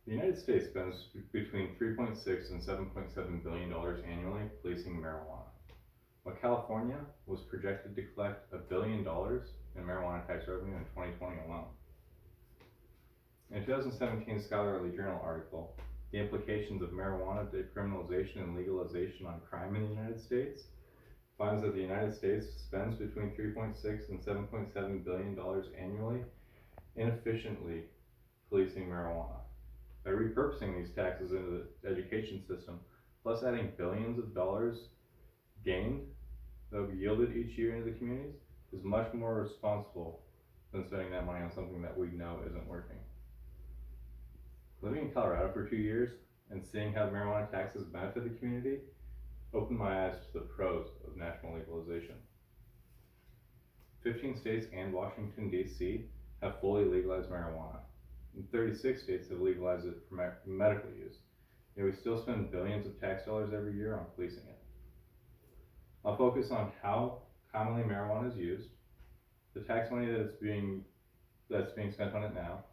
The United States spends between 3.6 and 7.7 billion dollars annually policing marijuana, while California was projected to collect $1 billion in marijuana tax revenue in 2020 alone. In a 2017 scholarly journal article, The Implications of Marijuana Decriminalization and Legalization on Crime in the United States, finds that the United States spends between 3.6 and 7.7 billion dollars annually inefficiently policing marijuana. By repurposing these taxes into the education system, plus adding billions of dollars gained that will be yielded each year into the communities, is much more responsible than spending that money on something that we know isn't working. Living in Colorado for 2 years and seeing how marijuana taxes benefit the community opened my eyes to the pros of national legalization. 15 states and Washington, D.C. have fully legalized marijuana, and 36 states have legalized it for medical use, yet we still spend billions of tax dollars every year on policing it. I'll focus on how commonly marijuana is used, the tax money that's being spent on it now,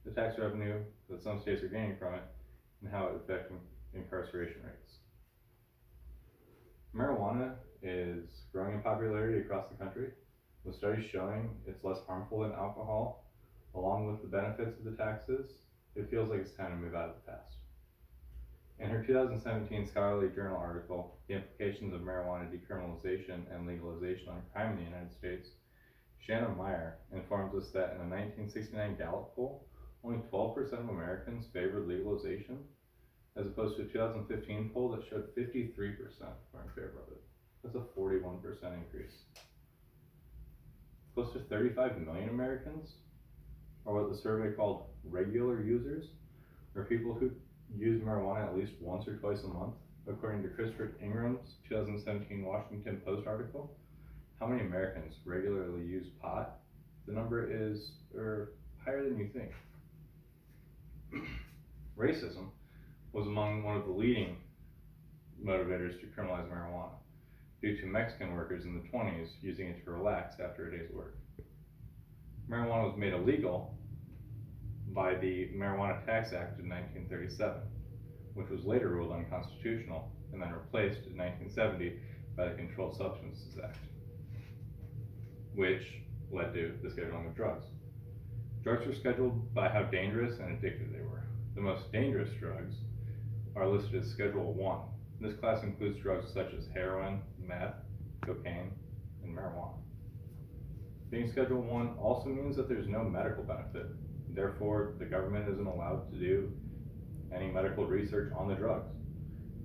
the tax revenue that some states are gaining from it, and how it affects incarceration rates. Marijuana is growing in popularity across the country, with studies showing it's less harmful than alcohol. Along with the benefits of the taxes, it feels like it's time to move out of the past. In her 2017 scholarly journal article, The Implications of Marijuana Decriminalization and Legalization on Crime in the United States, Shannon Meyer informs us that in a 1969 Gallup poll, only 12% of Americans favored legalization, as opposed to a 2015 poll that showed 53% were in favor of it. That's a 41% increase. Close to 35 million Americans are what the survey called regular users, or people who use marijuana at least once or twice a month. According to Christopher Ingram's 2017 Washington Post article, how many Americans regularly use pot? The number is higher than you think. Racism was among one of the leading motivators to criminalize marijuana, due to Mexican workers in the 20s using it to relax after a day's work. Marijuana was made illegal by the Marijuana Tax Act of 1937, which was later ruled unconstitutional and then replaced in 1970 by the Controlled Substances Act, which led to the scheduling of drugs. Drugs were scheduled by how dangerous and addictive they were. The most dangerous drugs are listed as Schedule 1. This class includes drugs such as heroin, meth, cocaine, and marijuana. Being Schedule 1 also means that there's no medical benefit. Therefore, the government isn't allowed to do any medical research on the drugs,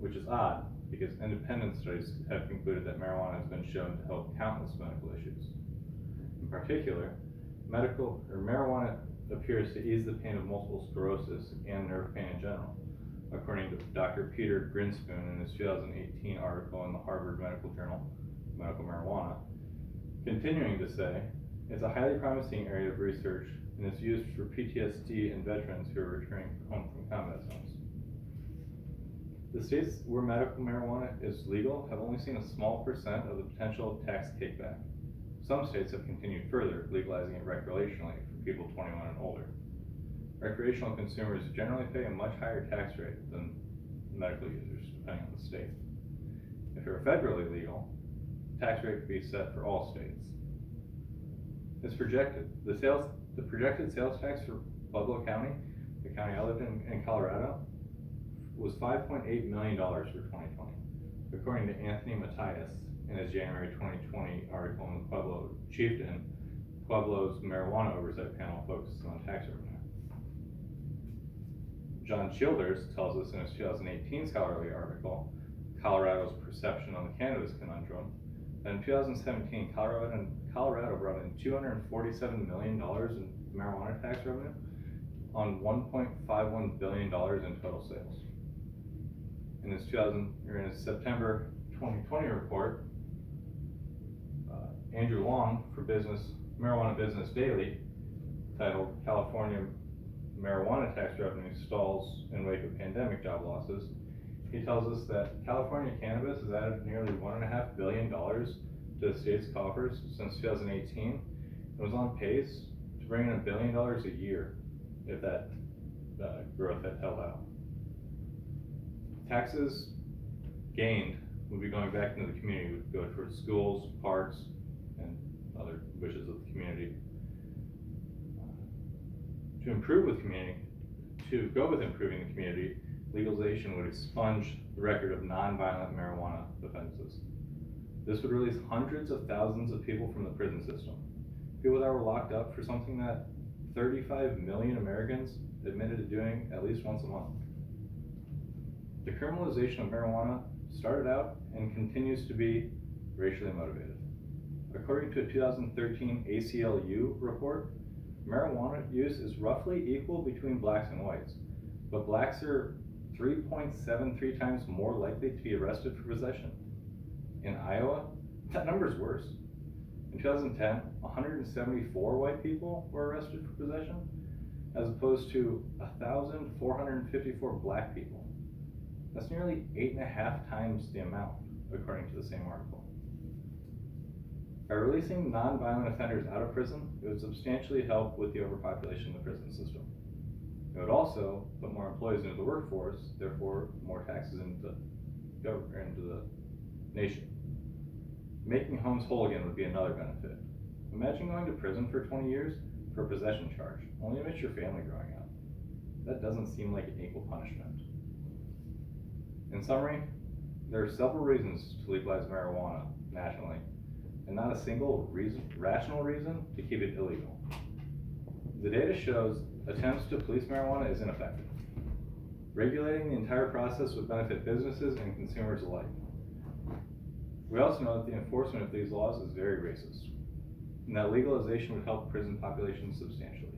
which is odd because independent studies have concluded that marijuana has been shown to help countless medical issues. In particular, marijuana appears to ease the pain of multiple sclerosis and nerve pain in general, according to Dr. Peter Grinspoon in his 2018 article in the Harvard Medical Journal, Medical Marijuana, continuing to say, it's a highly promising area of research and is used for PTSD and veterans who are returning home from combat zones. The states where medical marijuana is legal have only seen a small percent of the potential tax kickback. Some states have continued further, legalizing it recreationally for people 21 and older. Recreational consumers generally pay a much higher tax rate than medical users, depending on the state. If it were federally legal, the tax rate could be set for all states. It's projected. The projected sales tax for Pueblo County, the county I lived in Colorado, was $5.8 million for 2020, according to Anthony Matias in his January 2020 article in the Pueblo Chieftain. Pueblo's marijuana oversight panel focuses on tax revenue. John Childers tells us in his 2018 scholarly article, Colorado's Perception on the Cannabis Conundrum, that in 2017, Colorado brought in $247 million in marijuana tax revenue on $1.51 billion in total sales. In his September 2020 report, Andrew Long for Marijuana Business Daily, titled California Marijuana Tax Revenue Stalls in Wake of Pandemic Job Losses, he tells us that California cannabis has added nearly $1.5 billion to the state's coffers since 2018 and was on pace to bring in $1 billion a year if that growth had held out. Taxes gained would be going back into the community, would go towards schools, parks, and other wishes of the community. To go with improving the community, legalization would expunge the record of nonviolent marijuana offenses. This would release hundreds of thousands of people from the prison system. People that were locked up for something that 35 million Americans admitted to doing at least once a month. The criminalization of marijuana started out and continues to be racially motivated. According to a 2013 ACLU report, marijuana use is roughly equal between blacks and whites, but blacks are 3.73 times more likely to be arrested for possession. In Iowa, that number is worse. In 2010, 174 white people were arrested for possession, as opposed to 1,454 black people. That's nearly 8.5 times the amount, according to the same article. By releasing nonviolent offenders out of prison, it would substantially help with the overpopulation of the prison system. It would also put more employees into the workforce, therefore more taxes into the nation. Making homes whole again would be another benefit. Imagine going to prison for 20 years for a possession charge, only to miss your family growing up. That doesn't seem like an equal punishment. In summary, there are several reasons to legalize marijuana nationally, and not a single rational reason to keep it illegal. The data shows attempts to police marijuana is ineffective. Regulating the entire process would benefit businesses and consumers alike. We also know that the enforcement of these laws is very racist, and that legalization would help prison populations substantially.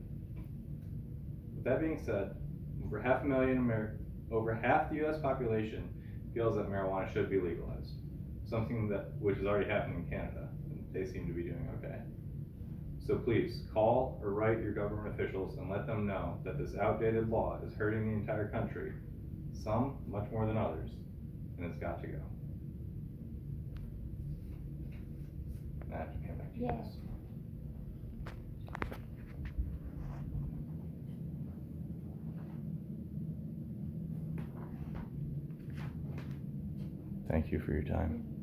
With that being said, over half the US population feels that marijuana should be legalized, something which is already happening in Canada, and they seem to be doing okay. So please, call or write your government officials and let them know that this outdated law is hurting the entire country, some much more than others, and it's got to go. Matt, hand back to you. Yes. Thank you for your time.